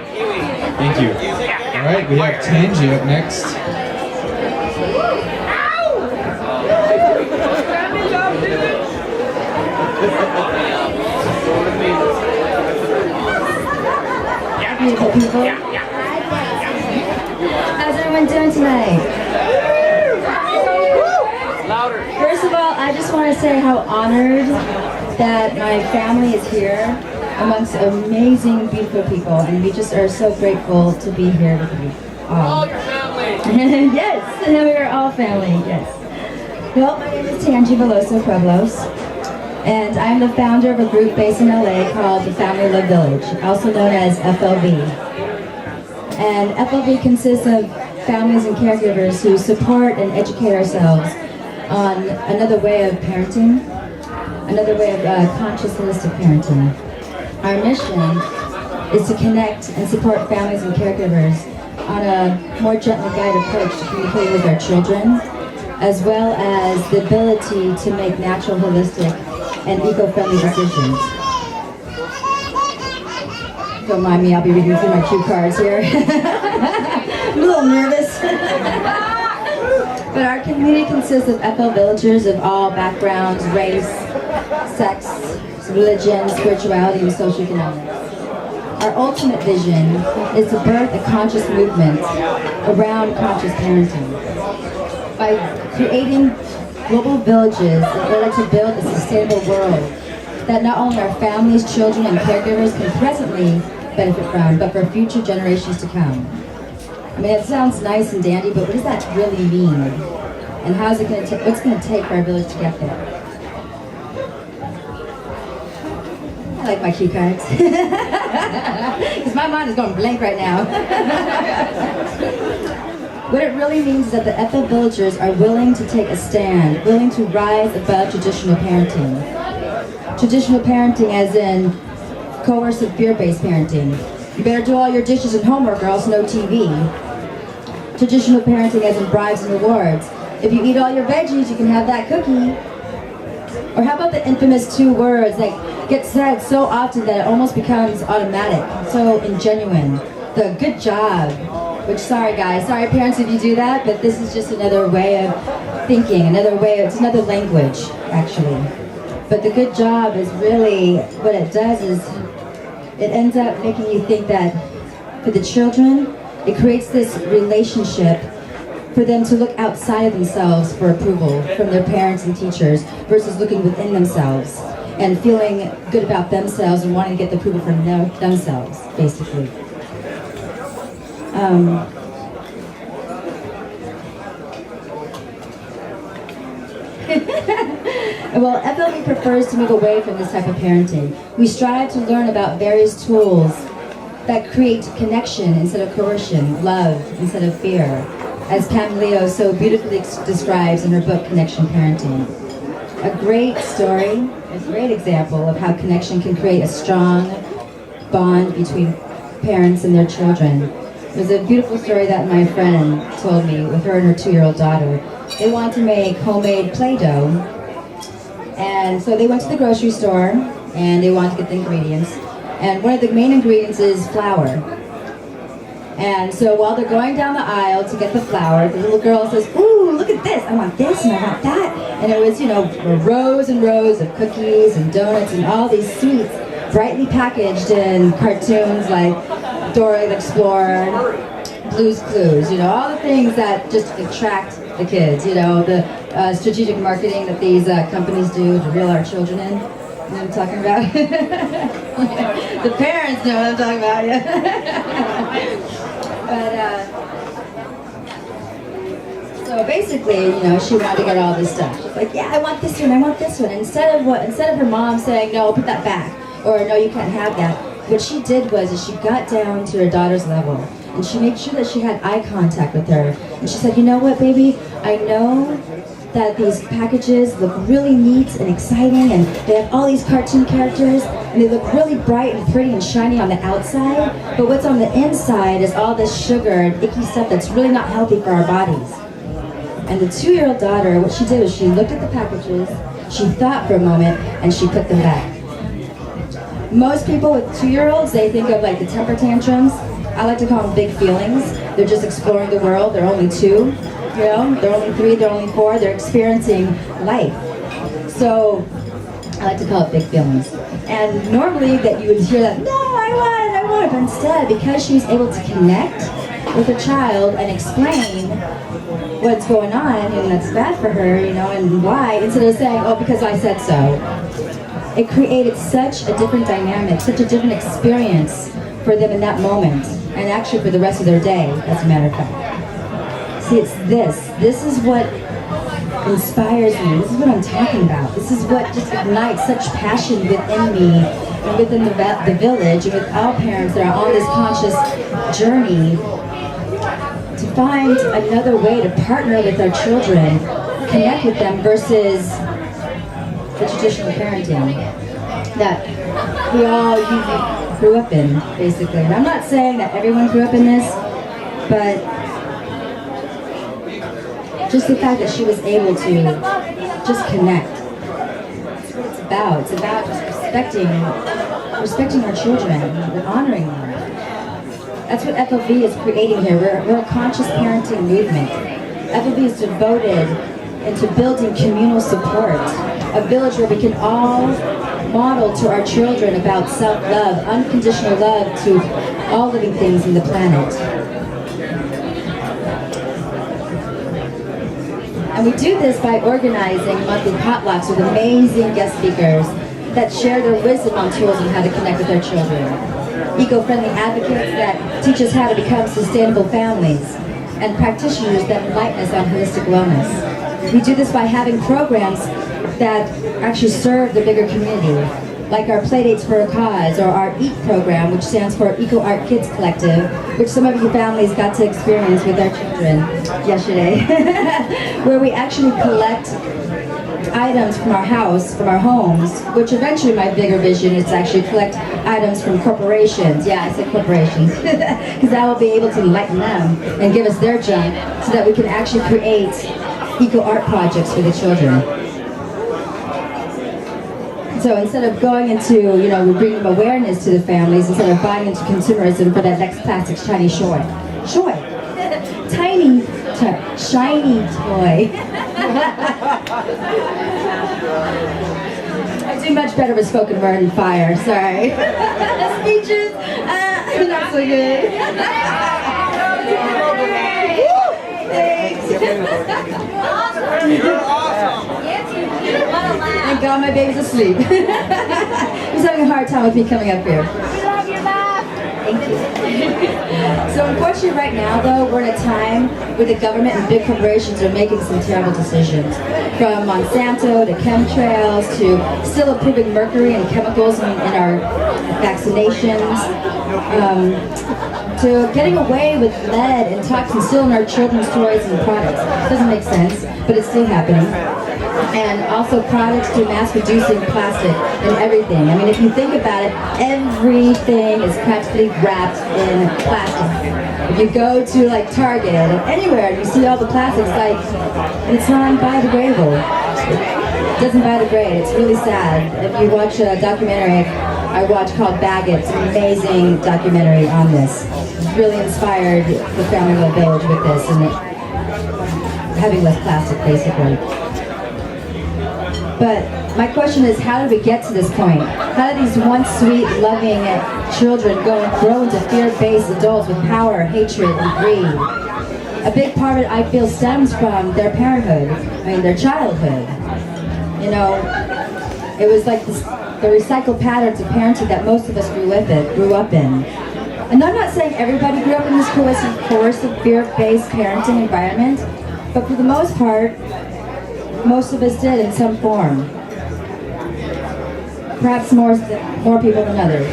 Thank you. All right, we have Tangee up next. Beautiful people. How's everyone doing tonight? First of all, I just want to say how honored that my family is here amongst amazing, beautiful people, and we just are so grateful to be here with you all. Your family. Yes, we are all family, yes. Well, my name is Tangee Veloso-Pueblo, and I'm the founder of a group based in LA called the Family Love Village, also known as FLV. And FLV consists of families and caregivers who support and educate ourselves on another way of parenting, another way of conscious holistic parenting. Our mission is to connect and support families and caregivers on a more gently guided approach to communicating with our children, as well as the ability to make natural, holistic, and eco-friendly decisions. Don't mind me, I'll be reading through my cue cards here. I'm a little nervous. But our community consists of FL villagers of all backgrounds, race, sex, religion, spirituality, and socioeconomics. Our ultimate vision is to birth a conscious movement around conscious parenting by creating global villages in order to build a sustainable world that not only our families, children, and caregivers can presently benefit from, but for future generations to come. I mean, it sounds nice and dandy, but what does that really mean? And how's it going to what's going to take for our village to get there? I like my cue cards. Because my mind is going blank right now. What it really means is that the FL villagers are willing to take a stand, willing to rise above traditional parenting. Traditional parenting as in coercive fear-based parenting. You better do all your dishes and homework or else no TV. Traditional parenting as in bribes and rewards. If you eat all your veggies, you can have that cookie. Or how about the infamous two words that get said so often that it almost becomes automatic, so ingenuine. The good job. Which, sorry guys, sorry parents if you do that, but this is just another way of thinking, another way, it's another language, actually. But the good job is really, what it does is, it ends up making you think that for the children, it creates this relationship for them to look outside of themselves for approval from their parents and teachers versus looking within themselves and feeling good about themselves and wanting to get the approval from themselves, basically. Well, FLV prefers to move away from this type of parenting. We strive to learn about various tools that create connection instead of coercion, love instead of fear, as Pam Leo so beautifully describes in her book, Connection Parenting. A great story, a great example of how connection can create a strong bond between parents and their children. It was a beautiful story that my friend told me with her and her 2-year-old daughter. They wanted to make homemade Play-Doh, and so they went to the grocery store and they wanted to get the ingredients. And one of the main ingredients is flour. And so while they're going down the aisle to get the flour, the little girl says, "Ooh, look at this, I want this and I want that." And it was, you know, rows and rows of cookies and donuts and all these sweets, brightly packaged in cartoons like Dora the Explorer, Blue's Clues, you know, all the things that just attract the kids, you know, the strategic marketing that these companies do to reel our children in. You know what I'm talking about? The parents know what I'm talking about, yeah. But, so basically, you know, she wanted to get all this stuff. She's like, "Yeah, I want this one, I want this one." And instead of her mom saying, "No, put that back," or "No, you can't have that," what she did was she got down to her daughter's level and she made sure that she had eye contact with her. And she said, "You know what, baby? I know that these packages look really neat and exciting and they have all these cartoon characters and they look really bright and pretty and shiny on the outside, but what's on the inside is all this sugar and icky stuff that's really not healthy for our bodies." And the 2-year-old daughter, what she did was she looked at the packages, she thought for a moment, and she put them back. Most people with 2-year-olds, they think of like the temper tantrums. I like to call them big feelings. They're just exploring the world. They're only 2, you know, they're only 3, they're only 4. They're experiencing life. So I like to call it big feelings. And normally that you would hear that, no, I want it. But instead, because she's able to connect with a child and explain what's going on and that's bad for her, you know, and why, instead of saying, oh, because I said so, it created such a different dynamic, such a different experience for them in that moment, and actually for the rest of their day, as a matter of fact. See, it's this is what inspires me. This is what I'm talking about. This is what just ignites such passion within me and within the village and with all parents that are on this conscious journey to find another way to partner with our children, connect with them versus the traditional parenting that we all usually grew up in, basically. And I'm not saying that everyone grew up in this, but just the fact that she was able to just connect. That's what it's about. It's about just respecting our children and honoring them. That's what FLV is creating here. We're a conscious parenting movement. FLV is devoted into building communal support, a village where we can all model to our children about self-love, unconditional love to all living things in the planet. And we do this by organizing monthly potlucks with amazing guest speakers that share their wisdom on tools on how to connect with their children. Eco-friendly advocates that teach us how to become sustainable families, and practitioners that enlighten us on holistic wellness. We do this by having programs that actually serve the bigger community, like our Playdates for a Cause, or our EAT program, which stands for Eco Art Kids Collective, which some of you families got to experience with our children yesterday, where we actually collect items from our house, from our homes, which eventually my bigger vision is to actually collect items from corporations. Yeah, I said corporations, because that will be able to enlighten them and give us their junk so that we can actually create eco-art projects for the children. So instead of going into, you know, we're bringing awareness to the families instead of buying into consumerism for that next plastic shiny toy. Tiny, shiny toy. I do much better with spoken word and fire, sorry. Speeches, not so good. You're awesome. Thank God my baby's asleep. He's having a hard time with me coming up here. We love you, Bob. Thank you. So unfortunately right now though, we're in a time where the government and big corporations are making some terrible decisions. From Monsanto to chemtrails to still approving mercury and chemicals in our vaccinations. To getting away with lead and toxins still in our children's toys and products. Doesn't make sense, but it's still happening. And also products to mass-reducing plastic and everything. I mean, if you think about it, everything is practically wrapped in plastic. If you go to like Target or anywhere, you see all the plastics, like, it's non-biodegradable. It doesn't biodegrade. It's really sad. If you watch a documentary I watched called Baggett, it's an amazing documentary on this. It's really inspired the family of the village with this and having less plastic, basically. But my question is, how did we get to this point? How did these once sweet, loving children go and grow into fear-based adults with power, hatred, and greed? A big part of it, I feel, stems from their parenthood, their childhood. You know, it was like the recycled patterns of parenting that most of us grew up in. And I'm not saying everybody grew up in this coercive, fear-based parenting environment, but for the most part, most of us did in some form. Perhaps more people than others.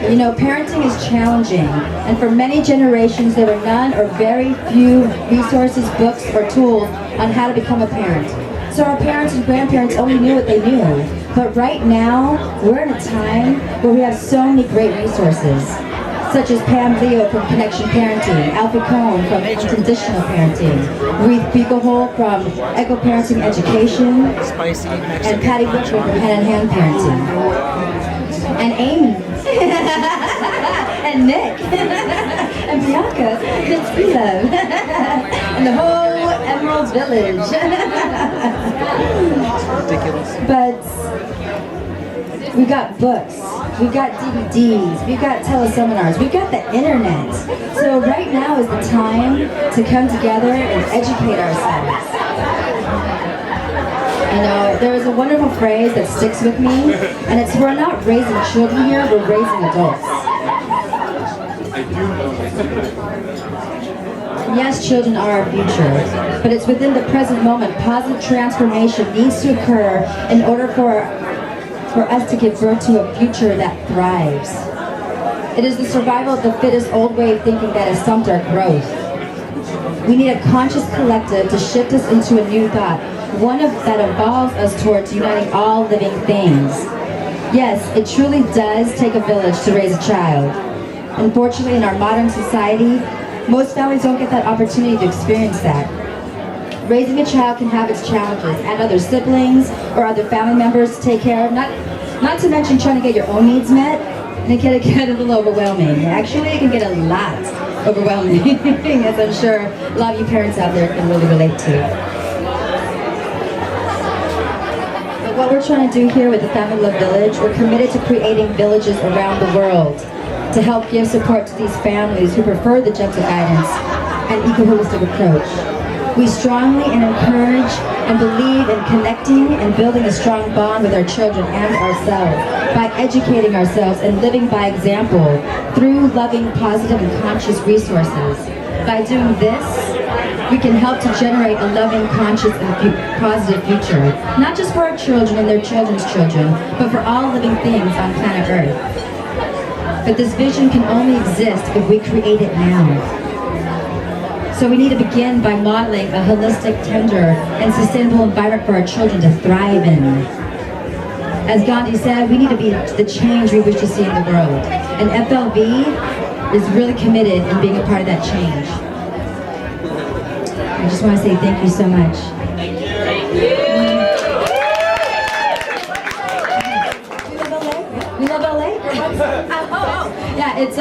You know, parenting is challenging, and for many generations there were none or very few resources, books, or tools on how to become a parent. So our parents and grandparents only knew what they knew. But right now, we're in a time where we have so many great resources, such as Pam Leo from Connection Parenting, Alfie Cohn from Unconditional Parenting, Ruth Beaglehole from Eco Parenting Education, and Patty Butcher from Hand in Hand Parenting. And Amy. and Nick, and Bianca, Vince Love, and the whole Emerald Village. Ridiculous. But we've got books, we've got DVDs, we've got teleseminars, we've got the internet. So right now is the time to come together and educate ourselves. You know, there is a wonderful phrase that sticks with me, and it's we're not raising children here, we're raising adults. Yes, children are our future, but it's within the present moment. Positive transformation needs to occur in order for us to give birth to a future that thrives. It is the survival of the fittest old way of thinking that has stumped our growth. We need a conscious collective to shift us into a new thought, one that evolves us towards uniting all living things. Yes, it truly does take a village to raise a child. Unfortunately, in our modern society, most families don't get that opportunity to experience that. Raising a child can have its challenges, add other siblings or other family members to take care of, not to mention trying to get your own needs met, and it can get a little overwhelming. Actually, it can get a lot overwhelming, as I'm sure a lot of you parents out there can really relate to. But what we're trying to do here with the Family Love Village, we're committed to creating villages around the world to help give support to these families who prefer the gentle guidance and eco-holistic approach. We strongly encourage and believe in connecting and building a strong bond with our children and ourselves by educating ourselves and living by example through loving, positive, and conscious resources. By doing this, we can help to generate a loving, conscious, and positive future, not just for our children and their children's children, but for all living things on planet Earth. But this vision can only exist if we create it now. So we need to begin by modeling a holistic, tender, and sustainable environment for our children to thrive in. As Gandhi said, we need to be the change we wish to see in the world. And FLV is really committed in being a part of that change. I just want to say thank you so much. Thank you. We love LA? Yeah, it's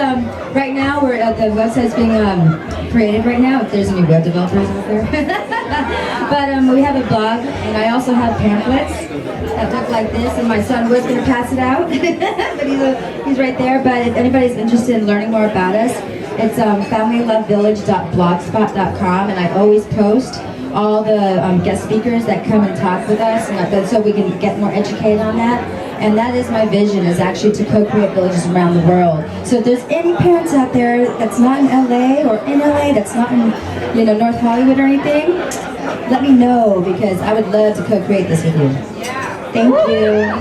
right now we're the website's being created right now. If there's any web developers out there, but we have a blog, and I also have pamphlets that look like this. And my son was going to pass it out, but he's right there. But if anybody's interested in learning more about us, it's familylovevillage.blogspot.com, and I always post all the guest speakers that come and talk with us, and so we can get more educated on that. And that is my vision, is actually to co-create villages around the world. So if there's any parents out there that's not in LA or in LA, that's not in North Hollywood or anything, let me know, because I would love to co-create this with you. Thank you.